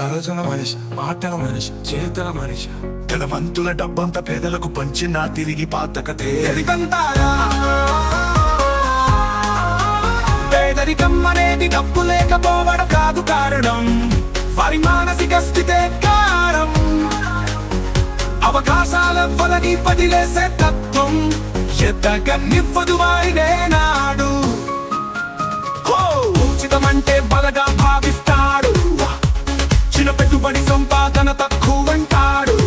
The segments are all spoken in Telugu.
ఆలోచన మనిషి, మాటల మనిషి, చేతల మనిషి. ధనవంతుల డబ్బంతా పేదలకు పంచిన తిరిగి పాతకతే పేదరికం అనేది డబ్బు లేకపోవడం కాదు కారణం, వారి మానసిక స్థితే కారణం. అవకాశాల వలని వదిలేసే తత్వం ఎద్దగనివ్వదు వారినే నాడు. ఉచితమంటే బలగా భావిస్తాడు, చిన్న పెట్టుబడి సంపాదన తక్కువంటాడు.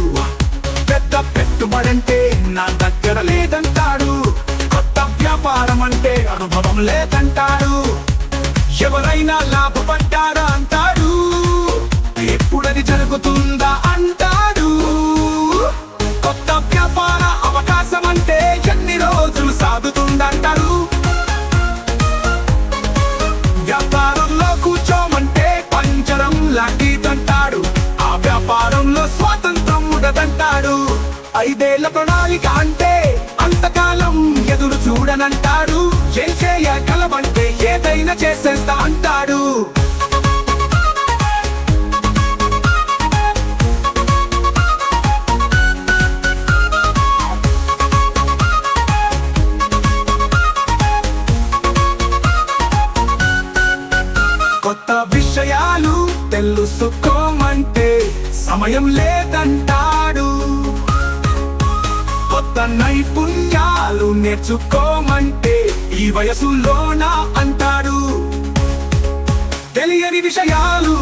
పెద్ద పెట్టుబడంటే నా దగ్గర లేదంటాడు, కొత్త వ్యాపారం అంటే అనుభవం లేదంటాడు. ఎవరైనా లాభపడ్డారా అంటాడు, ఎప్పుడది జరుగుతుందా అంటాడు. కొత్త వ్యాపార అవకాశం అంటే ఎన్ని రోజులు సాగుతుందంటారు. వ్యాపారంలో కూర్చోమంటే పంజరం లాంటిదంటాడు, ఆ వ్యాపారంలో స్వాతంత్రం ఉండదంటాడు. 5 ఏళ్ల ప్రణాళిక అంటే అంతకాలం ఎదురు చూడనంటాడు. ఏం చేయగలవంటే ఏదైనా చేసేస్తా అంటాడు. కొత్త విషయాలు తెలుసుకోమంటే సమయం లేదంటాడు. కొత్త నైపుణ్యాలు నేర్చుకోమంటే ఈ వయసులోనా అంటాడు. తెలియని విషయాలు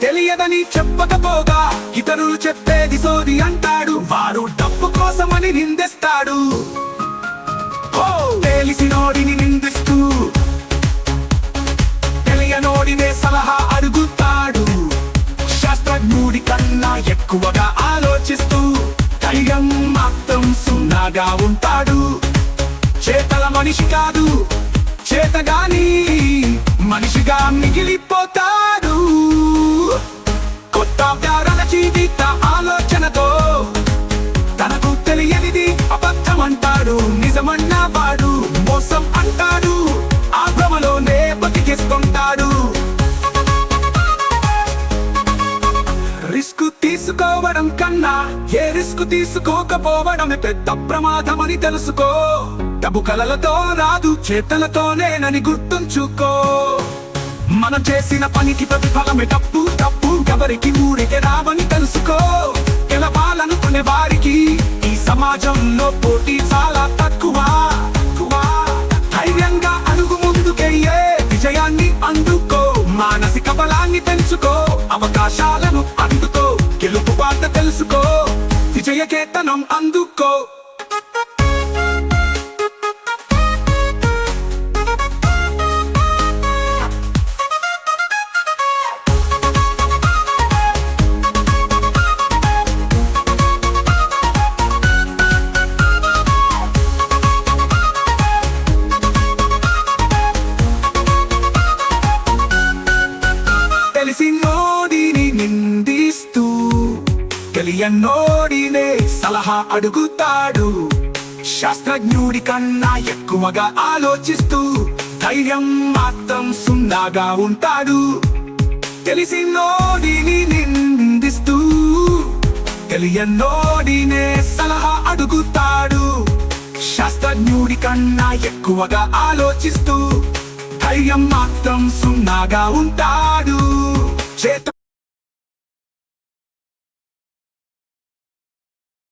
తెలియదని చెప్పకపోగా ఇతరులు చెప్పేది సోది అంటాడు. వారు డబ్బు కోసమని నిందిస్తాడు. తెలిసినోడిని నిందిస్తూ తెలియనోడినే సలహా అడుగుతాడు. శాస్త్రజ్ఞుడి కన్నా ఎక్కువగా ఆలోచిస్తూ ధైర్యం మాత్రం సున్నాగా ఉంటాడు. చేతల మనిషి కాదు, చేతగాని మనిషిగా మిగిలిపోతాడు. కొత్త వ్యారణ జీవిత ఆలోచనతో తనకు తెలియనిది అబద్ధం అంటాడు. నిజమన్నవాడు మోసం అంటాడు, ఆ భ్రమలోనే బతికేస్తుంటాడు. రిస్క్ తీసుకోవడం కన్నా ఏ రిస్క్ తీసుకోకపోవడమే పెద్ద ప్రమాదమని తెలుసుకో. డబ్బు కలలతో రాదు, చేతలతోనేనని గుర్తుంచుకో. మనం చేసిన పనికి ప్రతిఫలమే డబ్బు. డబ్బు ఎవరికి ఊరికే రావని తెలుసుకో. గెలవాలనుకునే వారికి ఈ సమాజంలో పోటీ చాలా తక్కువ. ధైర్యంగా అడుగు ముందుకెయ్యే విజయాన్ని అందుకో. మానసిక బలాన్ని పెంచుకో, అవకాశాలను అందుకో. గెలుపు బాట తెలుసుకో, విజయకేతనం అందుకో. తెలిసినోడిని నిందిస్తూ తెలియనోడినే సలహా అడుగుతాడు. శాస్త్రజ్ఞుడి కన్నా ఎక్కువగా ఆలోచిస్తూ ధైర్యం మాత్రం సున్నాగా ఉంటాడు. తెలిసినోడిని నిందిస్తూ తెలియనోడినే సలహా అడుగుతాడు. శాస్త్రజ్ఞుడి కన్నా ఎక్కువగా ఆలోచిస్తూ ధైర్యం మాత్రం సున్నాగా ఉంటాడు. చేత